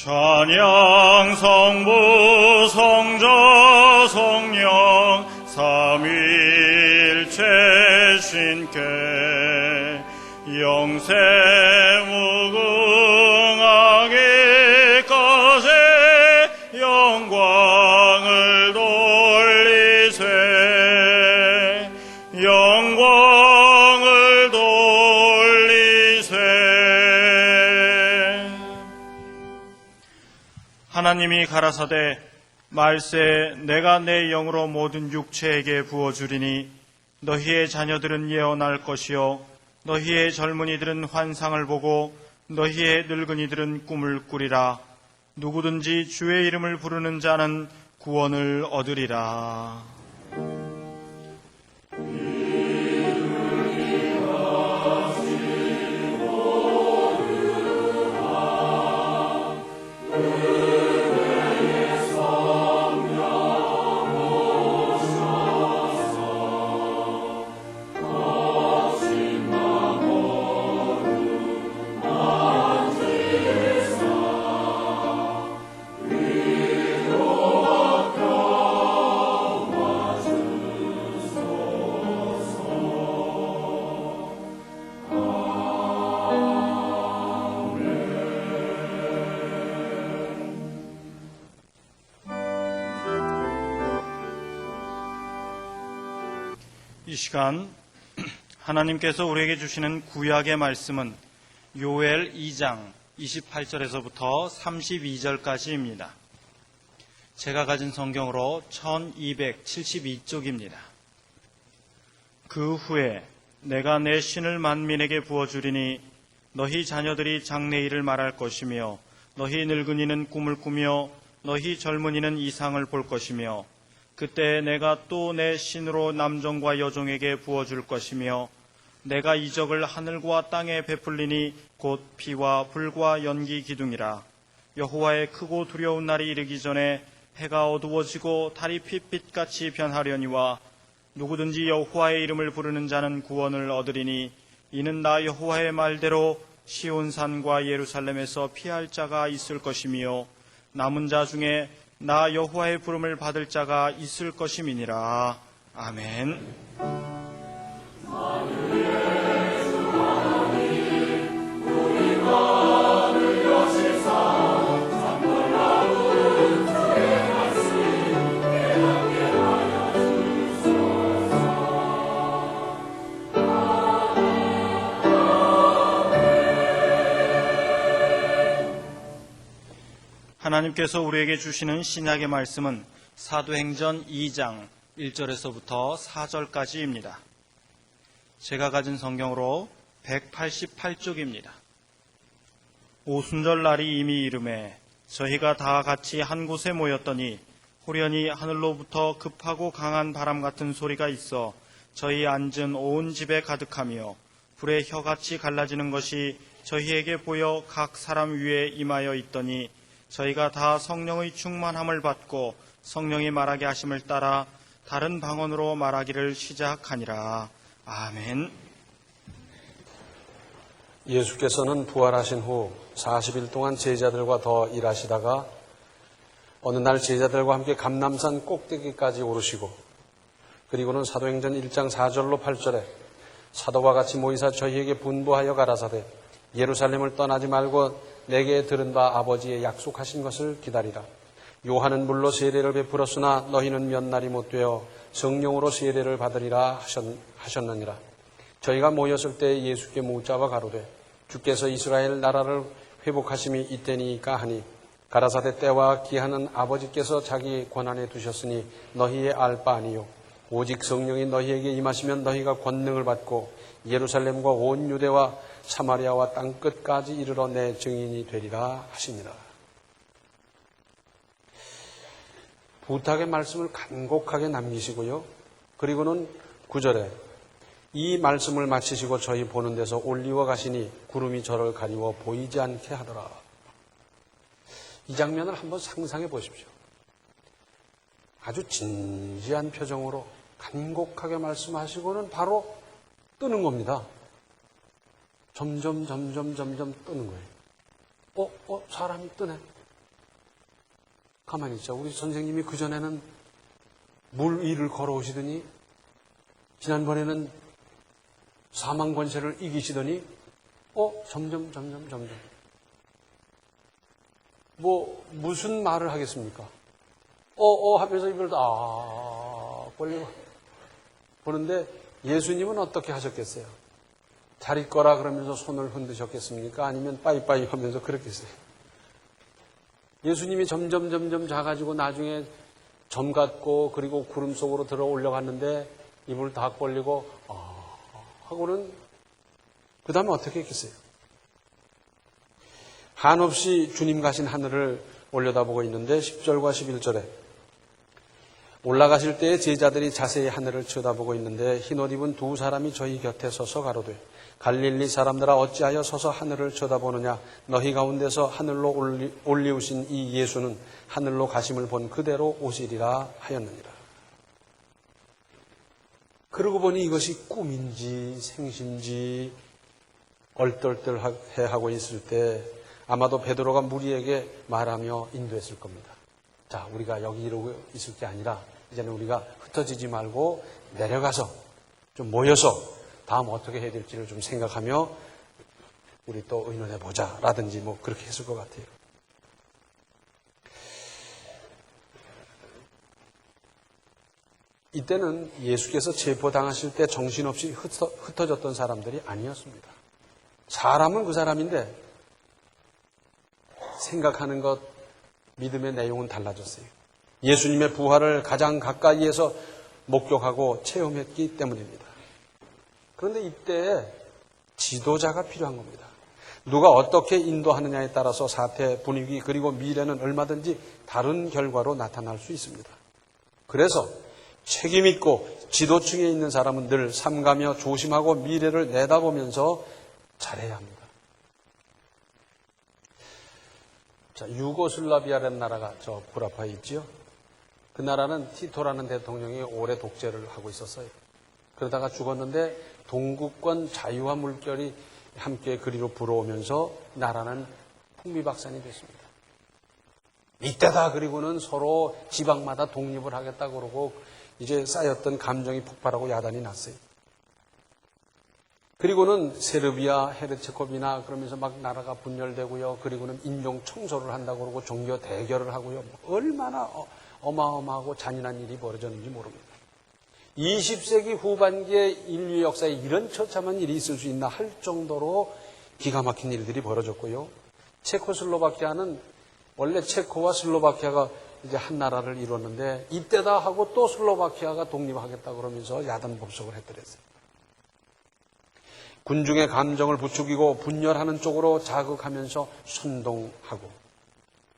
찬양 성부 성자 성령 삼위일체 신께 영세 무궁하기까지 영광을 돌리세 영광을 돌리세. 하나님이 가라사대 말세 내가 내 영으로 모든 육체에게 부어주리니 너희의 자녀들은 예언할 것이요 너희의 젊은이들은 환상을 보고 너희의 늙은이들은 꿈을 꾸리라. 누구든지 주의 이름을 부르는 자는 구원을 얻으리라. 이 시간 하나님께서 우리에게 주시는 구약의 말씀은 요엘 2장 28절에서부터 32절까지입니다. 제가 가진 성경으로 1272쪽입니다. 그 후에 내가 내 신을 만민에게 부어주리니 너희 자녀들이 장래일을 말할 것이며 너희 늙은이는 꿈을 꾸며 너희 젊은이는 이상을 볼 것이며 그때 내가 또 내 신으로 남종과 여종에게 부어줄 것이며 내가 이적을 하늘과 땅에 베풀리니 곧 피와 불과 연기 기둥이라. 여호와의 크고 두려운 날이 이르기 전에 해가 어두워지고 달이 핏빛같이 변하려니와 누구든지 여호와의 이름을 부르는 자는 구원을 얻으리니 이는 나 여호와의 말대로 시온산과 예루살렘에서 피할 자가 있을 것이며 남은 자 중에 나 여호와의 부름을 받을 자가 있을 것임이니라. 아멘. 하나님께서 우리에게 주시는 신약의 말씀은 사도행전 2장 1절에서부터 4절까지입니다. 제가 가진 성경으로 188쪽입니다. 오순절 날이 이미 이르매 저희가 다 같이 한 곳에 모였더니 호련히 하늘로부터 급하고 강한 바람 같은 소리가 있어 저희 앉은 온 집에 가득하며 불의 혀같이 갈라지는 것이 저희에게 보여 각 사람 위에 임하여 있더니 저희가 다 성령의 충만함을 받고 성령이 말하게 하심을 따라 다른 방언으로 말하기를 시작하니라. 아멘. 예수께서는 부활하신 후 40일 동안 제자들과 더 일하시다가 어느 날 제자들과 함께 감람산 꼭대기까지 오르시고 그리고는 사도행전 1장 4절로 8절에 사도와 같이 모이사 저희에게 분부하여 가라사대 예루살렘을 떠나지 말고 내게 들은 바 아버지의 약속하신 것을 기다리라. 요한은 물로 세례를 베풀었으나 너희는 몇 날이 못 되어 성령으로 세례를 받으리라 하셨느니라. 저희가 모였을 때 예수께 묻자와 가로되 주께서 이스라엘 나라를 회복하심이 이때니까 하니 가라사대 때와 기한은 아버지께서 자기 권한에 두셨으니 너희의 알 바 아니요 오직 성령이 너희에게 임하시면 너희가 권능을 받고 예루살렘과 온 유대와 사마리아와 땅끝까지 이르러 내 증인이 되리라 하시니라. 부탁의 말씀을 간곡하게 남기시고요. 그리고는 9절에 이 말씀을 마치시고 저희 보는 데서 올리워 가시니 구름이 저를 가리워 보이지 않게 하더라. 이 장면을 한번 상상해 보십시오. 아주 진지한 표정으로 간곡하게 말씀하시고는 바로 뜨는 겁니다. 점점 뜨는 거예요. 사람이 뜨네. 가만히 있자. 우리 선생님이 그전에는 물 위를 걸어오시더니 지난번에는 사망 권세를 이기시더니 점점 무슨 말을 하겠습니까? 하면서 입을 벌리고 보는데 예수님은 어떻게 하셨겠어요? 잘 있거라 그러면서 손을 흔드셨겠습니까? 아니면 빠이빠이 하면서 그렇게 했어요? 예수님이 점점 작아지고 나중에 점 같고 그리고 구름 속으로 들어 올려갔는데 입을 다 벌리고 하고는 그 다음에 어떻게 했겠어요? 한없이 주님 가신 하늘을 올려다보고 있는데 10절과 11절에 올라가실 때에 제자들이 자세히 하늘을 쳐다보고 있는데 흰옷 입은 두 사람이 저희 곁에 서서 가로되 갈릴리 사람들아 어찌하여 서서 하늘을 쳐다보느냐 너희 가운데서 하늘로 올리우신 이 예수는 하늘로 가심을 본 그대로 오시리라 하였느니라. 그러고 보니 이것이 꿈인지 생신지 얼떨떨해하고 있을 때 아마도 베드로가 무리에게 말하며 인도했을 겁니다. 자, 우리가 여기 이러고 있을 게 아니라 이제는 우리가 흩어지지 말고 내려가서 좀 모여서 다음 어떻게 해야 될지를 좀 생각하며 우리 또 의논해 보자 라든지 그렇게 했을 것 같아요. 이때는 예수께서 체포당하실 때 정신없이 흩어졌던 사람들이 아니었습니다. 사람은 그 사람인데 생각하는 것, 믿음의 내용은 달라졌어요. 예수님의 부활을 가장 가까이에서 목격하고 체험했기 때문입니다. 그런데 이때 지도자가 필요한 겁니다. 누가 어떻게 인도하느냐에 따라서 사태, 분위기 그리고 미래는 얼마든지 다른 결과로 나타날 수 있습니다. 그래서 책임 있고 지도층에 있는 사람은 늘 삼가며 조심하고 미래를 내다보면서 잘해야 합니다. 자, 유고슬라비아라는 나라가 저 구라파에 있지요. 그 나라는 티토라는 대통령이 오래 독재를 하고 있었어요. 그러다가 죽었는데 동구권 자유와 물결이 함께 그리로 불어오면서 나라는 풍비박산이 됐습니다. 이때다 그리고는 서로 지방마다 독립을 하겠다 그러고 이제 쌓였던 감정이 폭발하고 야단이 났어요. 그리고는 세르비아, 헤르체코비나 그러면서 막 나라가 분열되고요. 그리고는 인종 청소를 한다고 그러고 종교 대결을 하고요. 얼마나 어마어마하고 잔인한 일이 벌어졌는지 모릅니다. 20세기 후반기에 인류 역사에 이런 처참한 일이 있을 수 있나 할 정도로 기가 막힌 일들이 벌어졌고요. 체코슬로바키아는 원래 체코와 슬로바키아가 이제 한 나라를 이뤘는데 이때다 하고 또 슬로바키아가 독립하겠다 그러면서 야단법석을 했더랬어요. 군중의 감정을 부추기고 분열하는 쪽으로 자극하면서 선동하고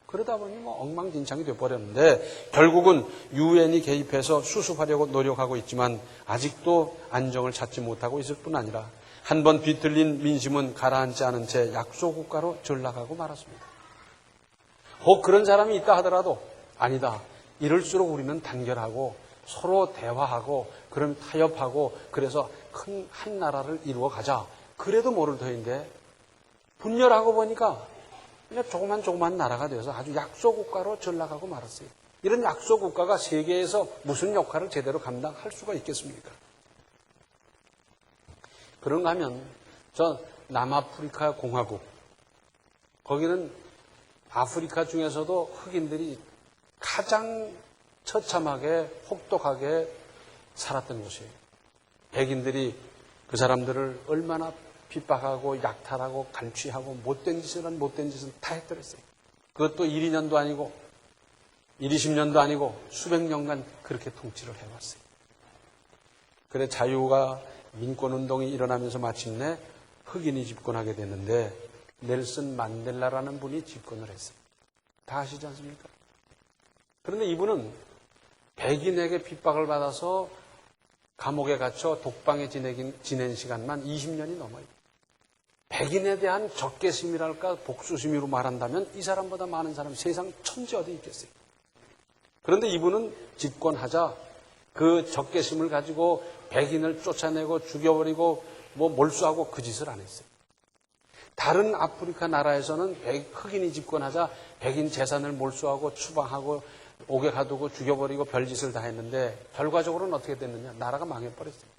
그러다 보니 엉망진창이 되어버렸는데 결국은 유엔이 개입해서 수습하려고 노력하고 있지만 아직도 안정을 찾지 못하고 있을 뿐 아니라 한번 비틀린 민심은 가라앉지 않은 채 약소국가로 전락하고 말았습니다. 혹 그런 사람이 있다 하더라도 아니다. 이럴수록 우리는 단결하고 서로 대화하고 그럼 타협하고 그래서 큰 한 나라를 이루어 가자. 그래도 모를 터인데 분열하고 보니까 그냥 조그만 나라가 되어서 아주 약소국가로 전락하고 말았어요. 이런 약소국가가 세계에서 무슨 역할을 제대로 감당할 수가 있겠습니까? 그런가 하면 저 남아프리카 공화국 거기는 아프리카 중에서도 흑인들이 가장 처참하게 혹독하게 살았던 곳이에요. 백인들이 그 사람들을 얼마나 핍박하고 약탈하고 갈취하고 못된 짓은 다 했더랬어요. 그것도 1, 2년도 아니고 1, 20년도 아니고 수백 년간 그렇게 통치를 해왔어요. 그래 자유가 민권운동이 일어나면서 마침내 흑인이 집권하게 됐는데 넬슨 만델라라는 분이 집권을 했어요. 다 아시지 않습니까? 그런데 이분은 백인에게 핍박을 받아서 감옥에 갇혀 독방에 지낸 시간만 20년이 넘어요. 백인에 대한 적개심이랄까 복수심으로 말한다면 이 사람보다 많은 사람 세상 천지 어디 있겠어요. 그런데 이분은 집권하자 그 적개심을 가지고 백인을 쫓아내고 죽여버리고 몰수하고 그 짓을 안 했어요. 다른 아프리카 나라에서는 흑인이 집권하자 백인 재산을 몰수하고 추방하고 옥에 가두고 죽여버리고 별짓을 다 했는데 결과적으로는 어떻게 됐느냐? 나라가 망해버렸어요.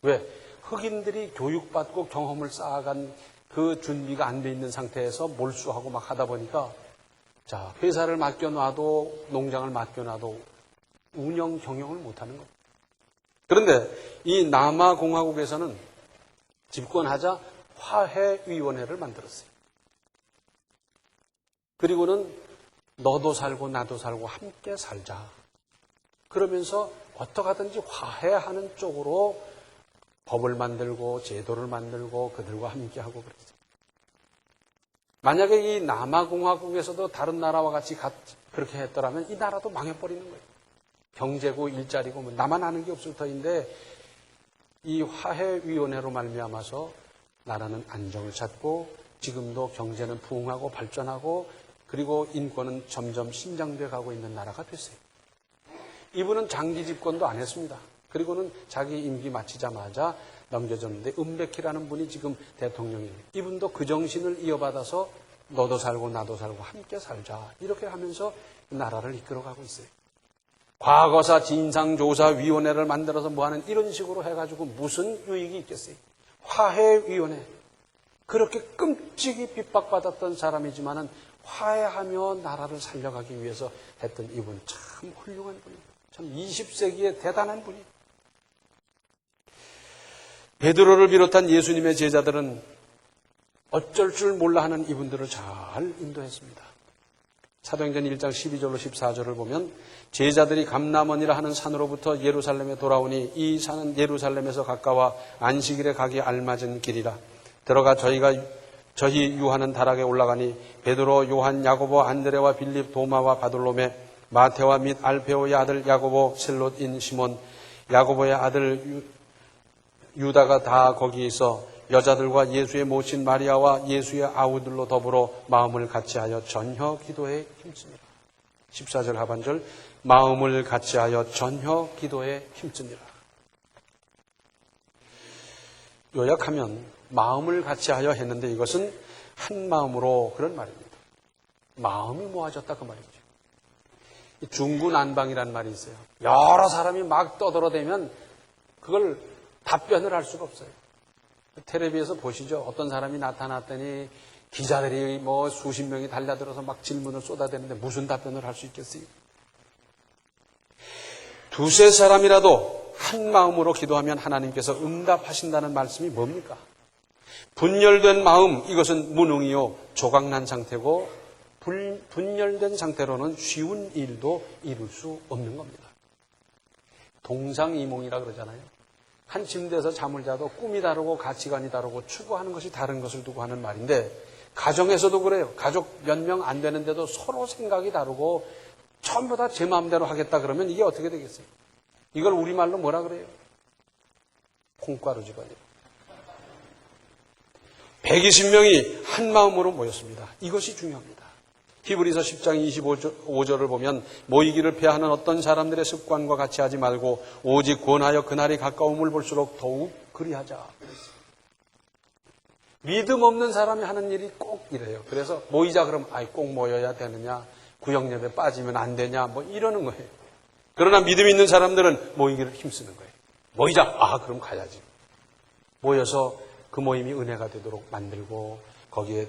왜? 흑인들이 교육받고 경험을 쌓아간 그 준비가 안 돼 있는 상태에서 몰수하고 막 하다 보니까 자, 회사를 맡겨놔도 농장을 맡겨놔도 운영 경영을 못하는 겁니다. 그런데 이 남아공화국에서는 집권하자 화해위원회를 만들었어요. 그리고는 너도 살고 나도 살고 함께 살자. 그러면서 어떻게 하든지 화해하는 쪽으로 법을 만들고 제도를 만들고 그들과 함께 하고 그랬어요. 만약에 이 남아공화국에서도 다른 나라와 같이 그렇게 했더라면 이 나라도 망해버리는 거예요. 경제고 일자리고 뭐 나만 아는 게 없을 터인데 이 화해위원회로 말미암아서 나라는 안정을 찾고 지금도 경제는 부흥하고 발전하고 그리고 인권은 점점 신장돼 가고 있는 나라가 됐어요. 이분은 장기 집권도 안 했습니다. 그리고는 자기 임기 마치자마자 넘겨졌는데 은베키라는 분이 지금 대통령이에요. 이분도 그 정신을 이어받아서 너도 살고 나도 살고 함께 살자 이렇게 하면서 나라를 이끌어가고 있어요. 과거사 진상조사위원회를 만들어서 뭐하는 이런 식으로 해가지고 무슨 유익이 있겠어요. 화해위원회. 그렇게 끔찍이 핍박받았던 사람이지만은 화해하며 나라를 살려가기 위해서 했던 이분 참 훌륭한 분이에요. 참 20세기의 대단한 분이에요. 베드로를 비롯한 예수님의 제자들은 어쩔 줄 몰라 하는 이분들을 잘 인도했습니다. 사도행전 1장 12절로 14절을 보면 제자들이 감람원이라 하는 산으로부터 예루살렘에 돌아오니 이 산은 예루살렘에서 가까워 안식일에 가기 알맞은 길이라. 들어가 저희 유하는 다락에 올라가니 베드로, 요한, 야고보, 안드레와 빌립, 도마와 바돌로메, 마테와 및 알페오의 아들 야고보, 셀롯인 시몬, 야고보의 아들 유다가 다 거기 있어 여자들과 예수의 모친 마리아와 예수의 아우들로 더불어 마음을 같이하여 전혀 기도에 힘씁니다. 14절 하반절 마음을 같이하여 전혀 기도에 힘씁니다. 요약하면 마음을 같이하여 했는데 이것은 한 마음으로 그런 말입니다. 마음이 모아졌다 그 말이죠. 중구난방이라는 말이 있어요. 여러 사람이 막 떠들어대면 그걸 답변을 할 수가 없어요. 텔레비에서 보시죠. 어떤 사람이 나타났더니 기자들이 뭐 수십 명이 달려들어서 막 질문을 쏟아대는데 무슨 답변을 할 수 있겠어요? 두세 사람이라도 한 마음으로 기도하면 하나님께서 응답하신다는 말씀이 뭡니까? 분열된 마음, 이것은 무능이요 조각난 상태고 분열된 상태로는 쉬운 일도 이룰 수 없는 겁니다. 동상이몽이라 그러잖아요. 한 침대에서 잠을 자도 꿈이 다르고 가치관이 다르고 추구하는 것이 다른 것을 두고 하는 말인데 가정에서도 그래요. 가족 몇 명 안 되는데도 서로 생각이 다르고 전부 다 제 마음대로 하겠다 그러면 이게 어떻게 되겠어요? 이걸 우리말로 뭐라 그래요? 콩가루 집안이에요. 120명이 한 마음으로 모였습니다. 이것이 중요합니다. 히브리서 10장 25절을 보면 모이기를 패하는 어떤 사람들의 습관과 같이 하지 말고 오직 권하여 그날이 가까움을 볼수록 더욱 그리하자. 믿음 없는 사람이 하는 일이 꼭 이래요. 그래서 모이자 그러면 꼭 모여야 되느냐, 구역예배 빠지면 안 되냐 뭐 이러는 거예요. 그러나 믿음 있는 사람들은 모이기를 힘쓰는 거예요. 모이자. 그럼 가야지. 모여서 그 모임이 은혜가 되도록 만들고 거기에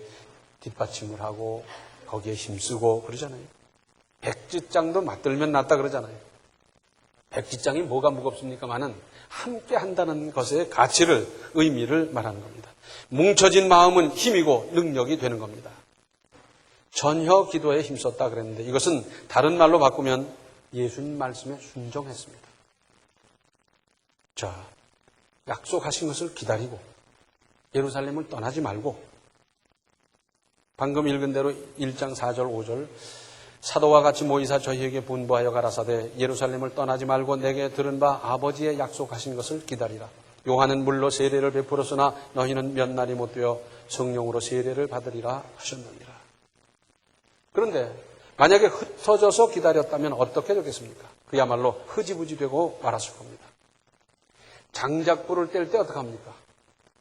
뒷받침을 하고 거기에 힘쓰고 그러잖아요. 백지장도 맞들면 낫다 그러잖아요. 백지장이 뭐가 무겁습니까마는 함께 한다는 것의 가치를, 의미를 말하는 겁니다. 뭉쳐진 마음은 힘이고 능력이 되는 겁니다. 전혀 기도에 힘썼다 그랬는데 이것은 다른 말로 바꾸면 예수님 말씀에 순종했습니다. 자, 약속하신 것을 기다리고 예루살렘을 떠나지 말고 방금 읽은 대로 1장 4절 5절 사도와 같이 모이사 저희에게 분부하여 가라사대 예루살렘을 떠나지 말고 내게 들은 바 아버지의 약속하신 것을 기다리라. 요한은 물로 세례를 베풀었으나 너희는 몇 날이 못 되어 성령으로 세례를 받으리라 하셨느니라. 그런데 만약에 흩어져서 기다렸다면 어떻게 되겠습니까? 그야말로 흐지부지 되고 말았을 겁니다. 장작불을 뗄 때 어떻게 합니까?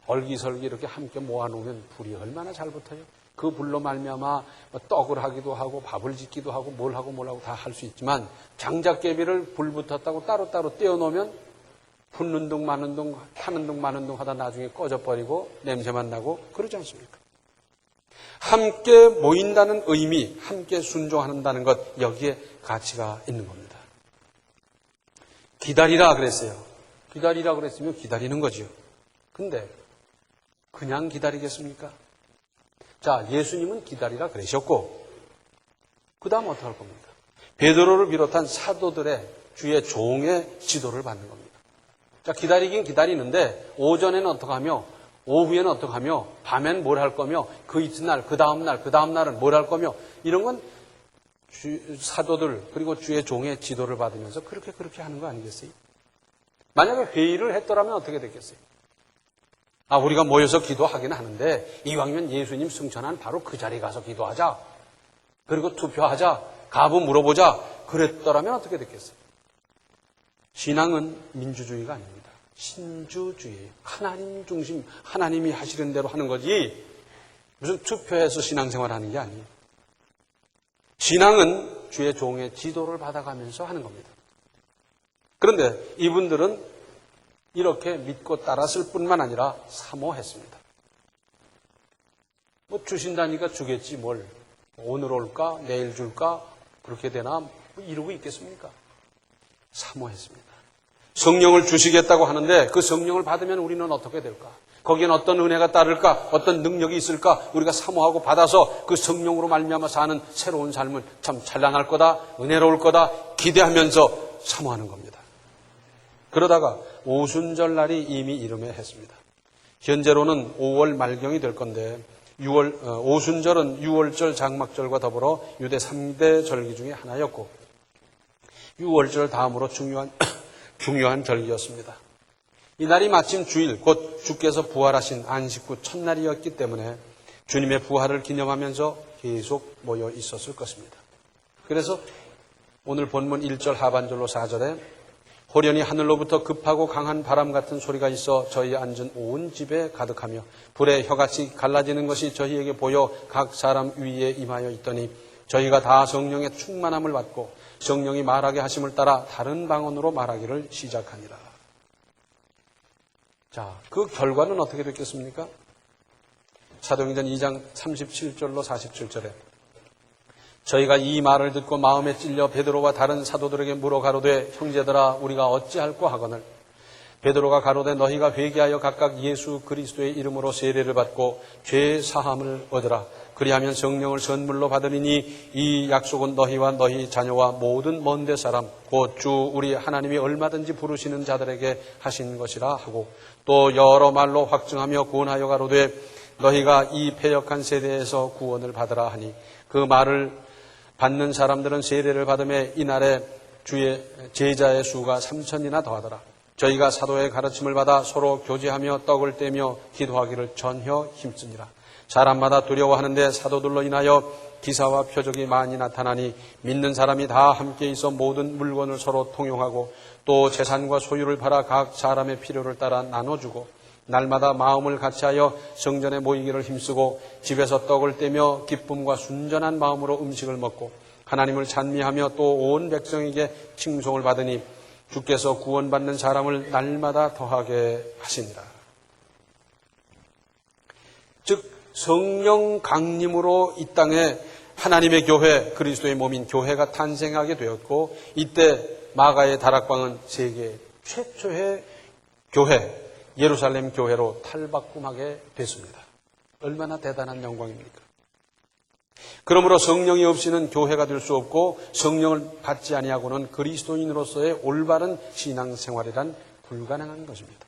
얼기설기 이렇게 함께 모아놓으면 불이 얼마나 잘 붙어요. 그 불로 말미암아 떡을 하기도 하고 밥을 짓기도 하고 뭘 하고 다 할 수 있지만 장작개비를 불 붙었다고 따로따로 떼어놓으면 붙는 둥 마는 둥 타는 둥 마는 둥 하다 나중에 꺼져버리고 냄새만 나고 그러지 않습니까? 함께 모인다는 의미, 함께 순종한다는 것, 여기에 가치가 있는 겁니다. 기다리라 그랬어요. 기다리라 그랬으면 기다리는 거죠. 근데 그냥 기다리겠습니까? 자, 예수님은 기다리라 그러셨고 그 다음 어떻게 할 겁니까? 베드로를 비롯한 사도들의 주의 종의 지도를 받는 겁니다. 자, 기다리긴 기다리는데 오전에는 어떻게 하며 오후에는 어떻게 하며 밤엔 뭘 할 거며 그 이튿날, 그 다음날은 뭘 할 거며 이런 건 사도들 그리고 주의 종의 지도를 받으면서 그렇게 하는 거 아니겠어요? 만약에 회의를 했더라면 어떻게 됐겠어요? 우리가 모여서 기도하기는 하는데 이왕이면 예수님 승천한 바로 그 자리에 가서 기도하자. 그리고 투표하자. 가부 물어보자. 그랬더라면 어떻게 됐겠어요? 신앙은 민주주의가 아닙니다. 신주주의예요. 하나님 중심, 하나님이 하시는 대로 하는 거지 무슨 투표해서 신앙생활하는 게 아니에요. 신앙은 주의 종의 지도를 받아가면서 하는 겁니다. 그런데 이분들은 이렇게 믿고 따랐을 뿐만 아니라 사모했습니다. 주신다니까 주겠지 뭘. 오늘 올까 내일 줄까 그렇게 되나 이러고 있겠습니까? 사모했습니다. 성령을 주시겠다고 하는데 그 성령을 받으면 우리는 어떻게 될까? 거기엔 어떤 은혜가 따를까? 어떤 능력이 있을까? 우리가 사모하고 받아서 그 성령으로 말미암아 사는 새로운 삶은 참 찬란할 거다, 은혜로울 거다 기대하면서 사모하는 겁니다. 그러다가 오순절날이 이미 이름에 했습니다. 현재로는 5월 말경이 될 건데 오순절은 6월절 장막절과 더불어 유대 3대 절기 중에 하나였고 6월절 다음으로 중요한 절기였습니다. 이날이 마침 주일 곧 주께서 부활하신 안식 후 첫날이었기 때문에 주님의 부활을 기념하면서 계속 모여 있었을 것입니다. 그래서 오늘 본문 1절 하반절로 4절에 호련히 하늘로부터 급하고 강한 바람 같은 소리가 있어 저희 앉은 온 집에 가득하며 불의 혀같이 갈라지는 것이 저희에게 보여 각 사람 위에 임하여 있더니 저희가 다 성령의 충만함을 받고 성령이 말하게 하심을 따라 다른 방언으로 말하기를 시작하니라. 자, 그 결과는 어떻게 됐겠습니까? 사도행전 2장 37절로 47절에 저희가 이 말을 듣고 마음에 찔려 베드로와 다른 사도들에게 물어 가로되 형제들아 우리가 어찌할꼬 하거늘 베드로가 가로되 너희가 회개하여 각각 예수 그리스도의 이름으로 세례를 받고 죄 사함을 얻으라. 그리하면 성령을 선물로 받으리니 이 약속은 너희와 너희 자녀와 모든 먼데 사람 곧 주 우리 하나님이 얼마든지 부르시는 자들에게 하신 것이라 하고 또 여러 말로 확증하며 구원하여 가로되 너희가 이 패역한 세대에서 구원을 받으라 하니 그 말을 받는 사람들은 세례를 받음에 이날에 주의 제자의 수가 3,000이나 더하더라. 저희가 사도의 가르침을 받아 서로 교제하며 떡을 떼며 기도하기를 전혀 힘쓰니라. 사람마다 두려워하는데 사도들로 인하여 기사와 표적이 많이 나타나니 믿는 사람이 다 함께 있어 모든 물건을 서로 통용하고 또 재산과 소유를 팔아 각 사람의 필요를 따라 나눠주고 날마다 마음을 같이하여 성전에 모이기를 힘쓰고 집에서 떡을 떼며 기쁨과 순전한 마음으로 음식을 먹고 하나님을 찬미하며 또 온 백성에게 칭송을 받으니 주께서 구원받는 사람을 날마다 더하게 하시니라. 즉 성령 강림으로 이 땅에 하나님의 교회, 그리스도의 몸인 교회가 탄생하게 되었고 이때 마가의 다락방은 세계 최초의 교회, 예루살렘 교회로 탈바꿈하게 됐습니다. 얼마나 대단한 영광입니까? 그러므로 성령이 없이는 교회가 될 수 없고 성령을 받지 아니하고는 그리스도인으로서의 올바른 신앙생활이란 불가능한 것입니다.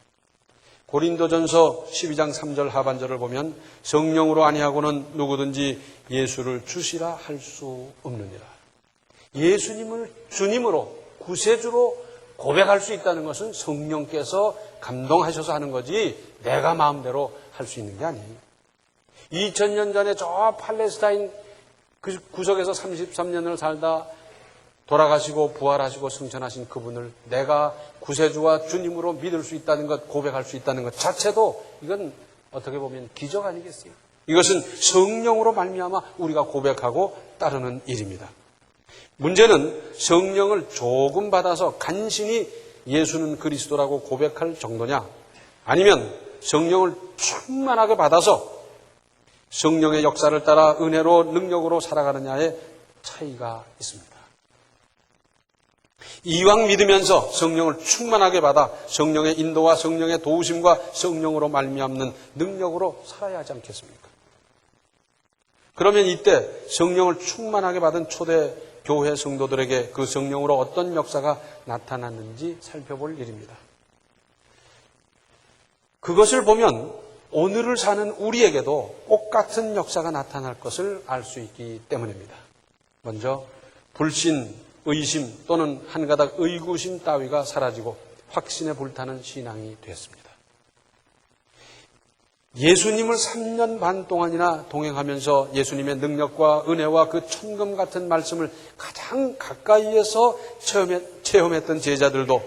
고린도전서 12장 3절 하반절을 보면 성령으로 아니하고는 누구든지 예수를 주시라 할 수 없느니라. 예수님을 주님으로 구세주로 고백할 수 있다는 것은 성령께서 감동하셔서 하는 거지 내가 마음대로 할 수 있는 게 아니에요. 2000년 전에 저 팔레스타인 그 구석에서 33년을 살다 돌아가시고 부활하시고 승천하신 그분을 내가 구세주와 주님으로 믿을 수 있다는 것, 고백할 수 있다는 것 자체도 이건 어떻게 보면 기적 아니겠어요? 이것은 성령으로 말미암아 우리가 고백하고 따르는 일입니다. 문제는 성령을 조금 받아서 간신히 예수는 그리스도라고 고백할 정도냐, 아니면 성령을 충만하게 받아서 성령의 역사를 따라 은혜로 능력으로 살아가느냐의 차이가 있습니다. 이왕 믿으면서 성령을 충만하게 받아 성령의 인도와 성령의 도우심과 성령으로 말미암는 능력으로 살아야 하지 않겠습니까? 그러면 이때 성령을 충만하게 받은 초대 교회 성도들에게 그 성령으로 어떤 역사가 나타났는지 살펴볼 일입니다. 그것을 보면 오늘을 사는 우리에게도 똑같은 역사가 나타날 것을 알 수 있기 때문입니다. 먼저 불신, 의심 또는 한 가닥 의구심 따위가 사라지고 확신에 불타는 신앙이 되었습니다. 예수님을 3년 반 동안이나 동행하면서 예수님의 능력과 은혜와 그 천금 같은 말씀을 가장 가까이에서 체험했던 제자들도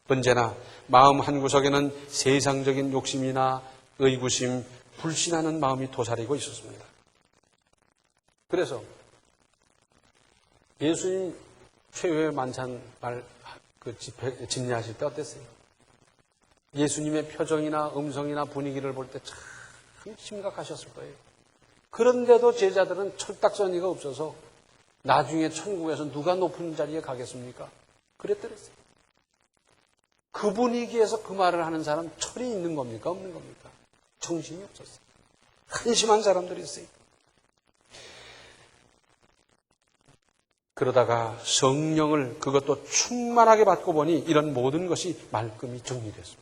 언제나 마음 한구석에는 세상적인 욕심이나 의구심, 불신하는 마음이 도사리고 있었습니다. 그래서 예수님 최후의 만찬 집례하실 때 어땠어요? 예수님의 표정이나 음성이나 분위기를 볼 때 참 심각하셨을 거예요. 그런데도 제자들은 철딱서니가 없어서 나중에 천국에서 누가 높은 자리에 가겠습니까? 그랬더랬어요. 그 분위기에서 그 말을 하는 사람 철이 있는 겁니까? 없는 겁니까? 정신이 없었어요. 한심한 사람들이 있어요. 그러다가 성령을 그것도 충만하게 받고 보니 이런 모든 것이 말끔히 정리됐습니다.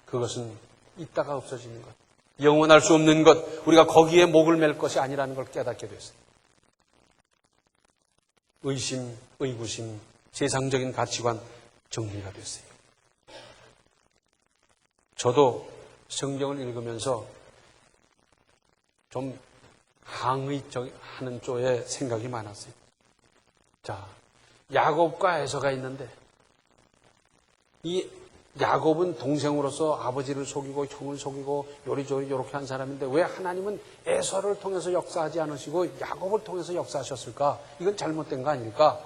그것은 있다가 없어지는 것, 영원할 수 없는 것, 우리가 거기에 목을 맬 것이 아니라는 걸 깨닫게 됐어요. 의심, 의구심, 세상적인 가치관 정리가 됐어요. 저도 성경을 읽으면서 좀 항의하는 쪽에 생각이 많았어요. 자, 야곱과 에서가 있는데 이 야곱은 동생으로서 아버지를 속이고 형을 속이고 요리조리 이렇게 한 사람인데 왜 하나님은 에서를 통해서 역사하지 않으시고 야곱을 통해서 역사하셨을까? 이건 잘못된 거 아닐까?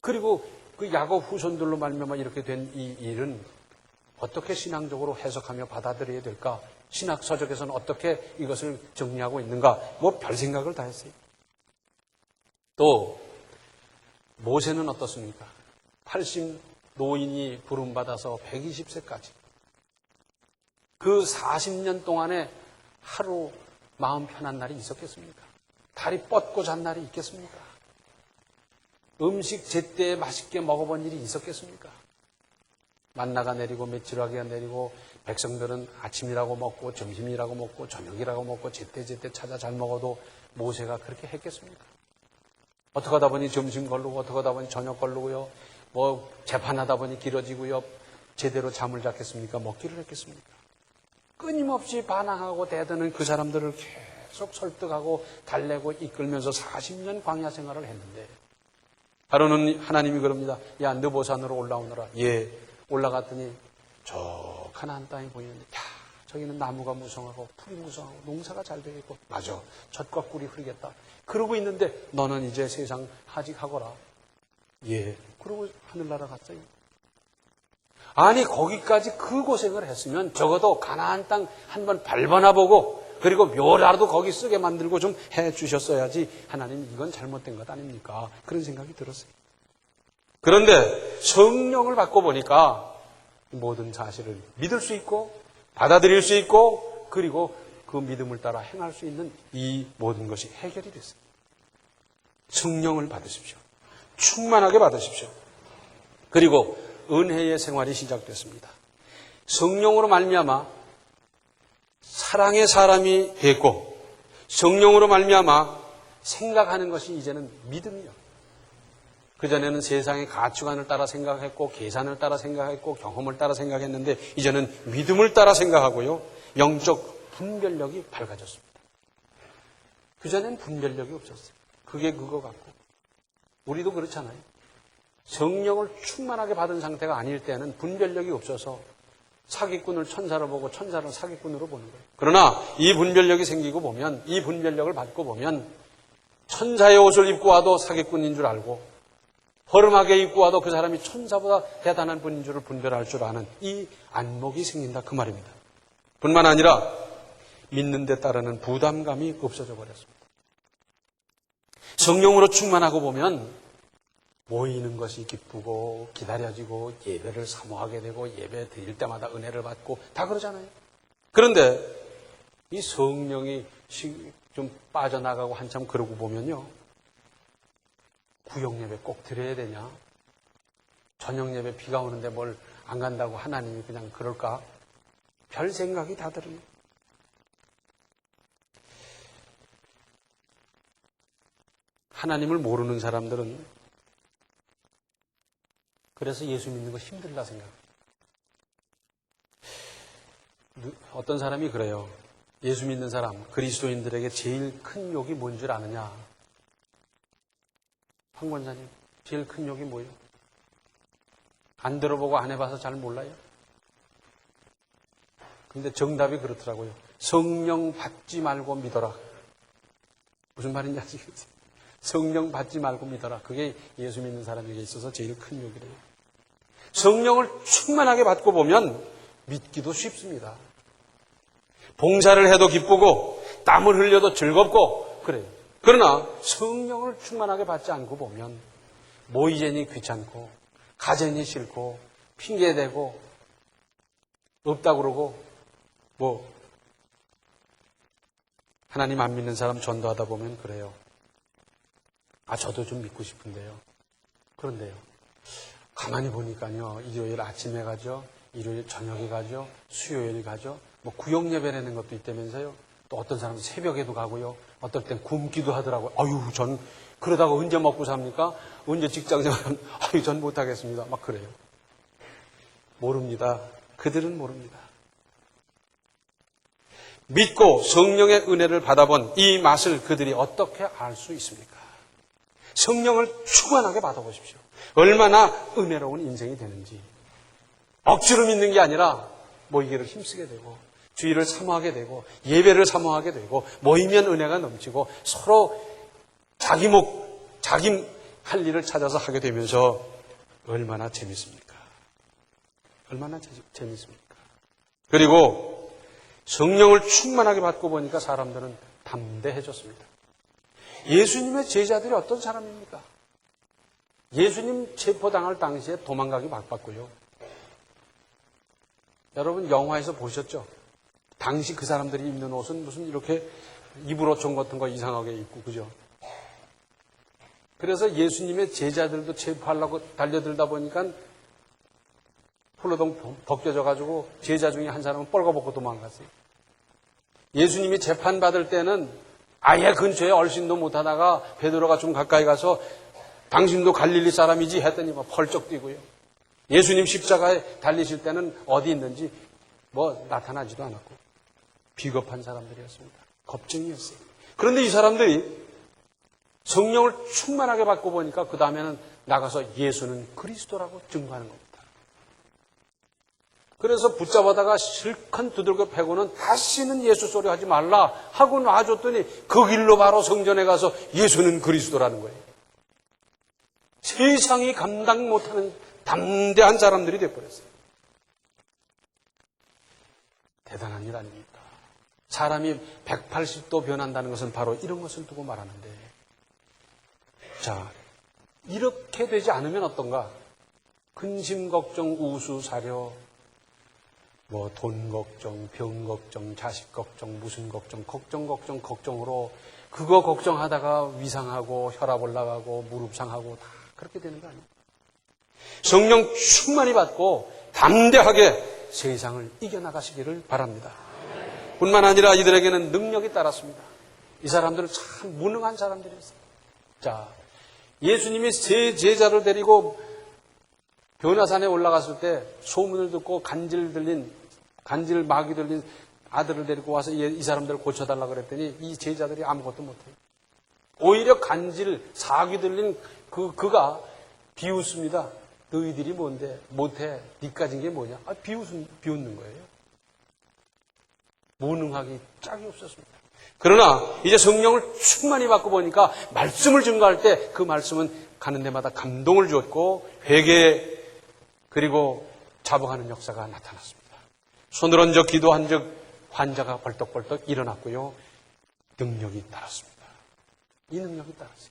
그리고 그 야곱 후손들로 말미암아 이렇게 된 이 일은 어떻게 신앙적으로 해석하며 받아들여야 될까? 신학 서적에서는 어떻게 이것을 정리하고 있는가? 뭐 별 생각을 다 했어요. 또 모세는 어떻습니까? 80 노인이 부름받아서 120세까지 그 40년 동안에 하루 마음 편한 날이 있었겠습니까? 다리 뻗고 잔 날이 있겠습니까? 음식 제때에 맛있게 먹어본 일이 있었겠습니까? 만나가 내리고 메추라기가 내리고 백성들은 아침이라고 먹고 점심이라고 먹고 저녁이라고 먹고 제때제때 찾아 잘 먹어도 모세가 그렇게 했겠습니까? 어떻게 하다 보니 점심 걸르고 어떻게 하다 보니 저녁 걸르고요. 뭐 재판하다 보니 길어지고요. 제대로 잠을 잤겠습니까? 먹기를 했겠습니까? 끊임없이 반항하고 대드는 그 사람들을 계속 설득하고 달래고 이끌면서 40년 광야 생활을 했는데 하루는 하나님이 그럽니다. 야, 느보산으로 올라오너라. 예, 올라갔더니 저 가나안 땅이 보이는데 야, 저기는 나무가 무성하고 풀이 무성하고 농사가 잘 되겠고 맞아, 젖과 꿀이 흐르겠다. 그러고 있는데 너는 이제 세상 하직하거라. 예, 그러고 하늘나라 갔어요. 아니 거기까지 그 고생을 했으면 적어도 가나안 땅 한번 밟아나 보고 그리고 묘라도 거기 쓰게 만들고 좀 해주셨어야지. 하나님 이건 잘못된 것 아닙니까? 그런 생각이 들었어요. 그런데 성령을 받고 보니까 모든 사실을 믿을 수 있고 받아들일 수 있고 그리고 그 믿음을 따라 행할 수 있는 이 모든 것이 해결이 됐어요. 성령을 받으십시오. 충만하게 받으십시오. 그리고 은혜의 생활이 시작됐습니다. 성령으로 말미암아 사랑의 사람이 됐고 성령으로 말미암아 생각하는 것이 이제는 믿음이요. 그전에는 세상의 가치관을 따라 생각했고 계산을 따라 생각했고 경험을 따라 생각했는데 이제는 믿음을 따라 생각하고요. 영적 분별력이 밝아졌습니다. 그전엔 분별력이 없었어요. 그게 그거 같고. 우리도 그렇잖아요. 성령을 충만하게 받은 상태가 아닐 때는 분별력이 없어서 사기꾼을 천사로 보고 천사를 사기꾼으로 보는 거예요. 그러나 이 분별력이 생기고 보면, 이 분별력을 받고 보면 천사의 옷을 입고 와도 사기꾼인 줄 알고 허름하게 입고 와도 그 사람이 천사보다 대단한 분인 줄을 분별할 줄 아는 이 안목이 생긴다 그 말입니다. 뿐만 아니라 믿는 데 따르는 부담감이 없어져 버렸습니다. 성령으로 충만하고 보면 모이는 것이 기쁘고 기다려지고 예배를 사모하게 되고 예배 드릴 때마다 은혜를 받고 다 그러잖아요. 그런데 이 성령이 좀 빠져나가고 한참 그러고 보면요. 구역 예배 꼭 드려야 되냐? 저녁 예배 비가 오는데 뭘 안 간다고 하나님이 그냥 그럴까? 별 생각이 다 들어요. 하나님을 모르는 사람들은 그래서 예수 믿는 거 힘들다 생각해요. 어떤 사람이 그래요. 예수 믿는 사람, 그리스도인들에게 제일 큰 욕이 뭔 줄 아느냐? 황 권사님, 제일 큰 욕이 뭐예요? 안 들어보고 안 해봐서 잘 몰라요? 근데 정답이 그렇더라고요. 성령 받지 말고 믿어라. 무슨 말인지 아시겠어요? 성령 받지 말고 믿어라. 그게 예수 믿는 사람에게 있어서 제일 큰 욕이래요. 성령을 충만하게 받고 보면 믿기도 쉽습니다. 봉사를 해도 기쁘고 땀을 흘려도 즐겁고 그래요. 그러나 성령을 충만하게 받지 않고 보면 모이제니 귀찮고 가제니 싫고 핑계대고 없다 그러고 하나님 안 믿는 사람 전도하다 보면 그래요. 저도 좀 믿고 싶은데요. 그런데요. 가만히 보니까요. 일요일 아침에 가죠. 일요일 저녁에 가죠. 수요일 가죠. 구역 예배라는 것도 있다면서요. 또 어떤 사람은 새벽에도 가고요. 어떨 땐 굶기도 하더라고요. 전 그러다가 언제 먹고 삽니까? 언제 직장 생활하면 전 못하겠습니다. 막 그래요. 모릅니다. 그들은 모릅니다. 믿고 성령의 은혜를 받아본 이 맛을 그들이 어떻게 알 수 있습니까? 성령을 충만하게 받아보십시오. 얼마나 은혜로운 인생이 되는지. 억지로 믿는 게 아니라 모이기를 힘쓰게 되고 주의를 사모하게 되고 예배를 사모하게 되고 모이면 은혜가 넘치고 서로 자기 할 일을 찾아서 하게 되면서 얼마나 재밌습니까? 얼마나 재밌습니까? 그리고 성령을 충만하게 받고 보니까 사람들은 담대해졌습니다. 예수님의 제자들이 어떤 사람입니까? 예수님 체포당할 당시에 도망가기 바빴고요. 여러분 영화에서 보셨죠? 당시 그 사람들이 입는 옷은 무슨 이렇게 이불옷총 같은 거 이상하게 입고 그죠? 그래서 예수님의 제자들도 체포하려고 달려들다 보니까 홀로동 벗겨져가지고 제자 중에 한 사람은 뻘거벗고 도망갔어요. 예수님이 재판받을 때는 아예 근처에 얼씬도 못하다가 베드로가 좀 가까이 가서 당신도 갈릴리 사람이지 했더니 펄쩍 뛰고요. 예수님 십자가에 달리실 때는 어디 있는지 나타나지도 않았고 비겁한 사람들이었습니다. 겁쟁이였어요. 그런데 이 사람들이 성령을 충만하게 받고 보니까 그 다음에는 나가서 예수는 그리스도라고 증거하는 겁니다. 그래서 붙잡아다가 실컷 두들겨 패고는 다시는 예수 소리 하지 말라 하고 놔줬더니 그 길로 바로 성전에 가서 예수는 그리스도라는 거예요. 세상이 감당 못하는 담대한 사람들이 되어버렸어요. 대단한 일 아닙니까? 사람이 180도 변한다는 것은 바로 이런 것을 두고 말하는데 이렇게 되지 않으면 어떤가? 근심 걱정, 우수 사려 돈 걱정, 병 걱정, 자식 걱정, 무슨 걱정, 걱정으로 그거 걱정하다가 위상하고 혈압 올라가고 무릎 상하고 다 그렇게 되는 거 아니에요? 성령 충만히 받고 담대하게 세상을 이겨나가시기를 바랍니다. 뿐만 아니라 이들에게는 능력이 따랐습니다. 이 사람들은 참 무능한 사람들이었어요. 예수님이 세 제자를 데리고 변화산에 올라갔을 때 소문을 듣고 간질 마귀 들린 아들을 데리고 와서 이 사람들을 고쳐달라고 그랬더니 이 제자들이 아무것도 못해요. 오히려 간질, 사귀 들린 그가 비웃습니다. 너희들이 뭔데? 못해. 니까진 게 뭐냐? 비웃는 거예요. 무능하기 짝이 없었습니다. 그러나 이제 성령을 충만히 받고 보니까 말씀을 증거할 때 그 말씀은 가는 데마다 감동을 주었고 회개 그리고 자복하는 역사가 나타났습니다. 손을 얹어 기도한 적 환자가 벌떡벌떡 일어났고요. 능력이 따랐습니다. 이 능력이 따랐어요.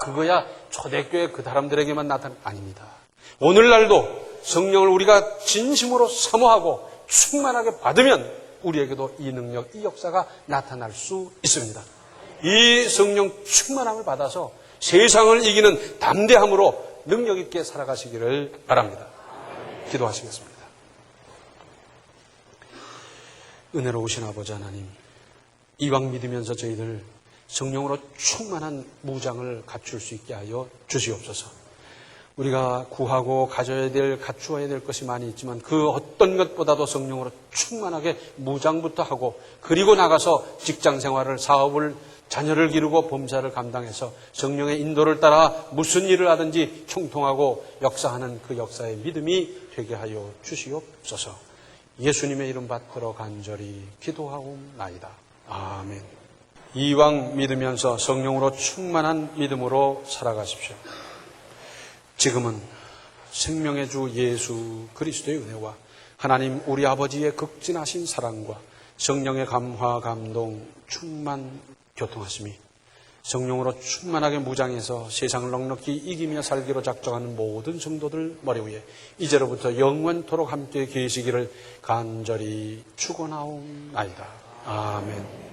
그거야 초대교회 그 사람들에게만 나타난 아닙니다. 오늘날도 성령을 우리가 진심으로 사모하고 충만하게 받으면 우리에게도 이 능력, 이 역사가 나타날 수 있습니다. 이 성령 충만함을 받아서 세상을 이기는 담대함으로 능력 있게 살아가시기를 바랍니다. 기도하시겠습니다. 은혜로우신 아버지 하나님, 이왕 믿으면서 저희들 성령으로 충만한 무장을 갖출 수 있게 하여 주시옵소서. 우리가 구하고 가져야 될, 갖추어야 될 것이 많이 있지만 그 어떤 것보다도 성령으로 충만하게 무장부터 하고 그리고 나가서 직장 생활을, 사업을, 자녀를 기르고 범사를 감당해서 성령의 인도를 따라 무슨 일을 하든지 총통하고 역사하는 그 역사의 믿음이 되게 하여 주시옵소서. 예수님의 이름 받들어 간절히 기도하옵나이다. 아멘. 이왕 믿으면서 성령으로 충만한 믿음으로 살아가십시오. 지금은 생명의 주 예수 그리스도의 은혜와 하나님 우리 아버지의 극진하신 사랑과 성령의 감화, 감동, 충만, 교통하심이 성령으로 충만하게 무장해서 세상을 넉넉히 이기며 살기로 작정하는 모든 성도들 머리 위에 이제로부터 영원토록 함께 계시기를 간절히 축원하옵나이다. 아멘.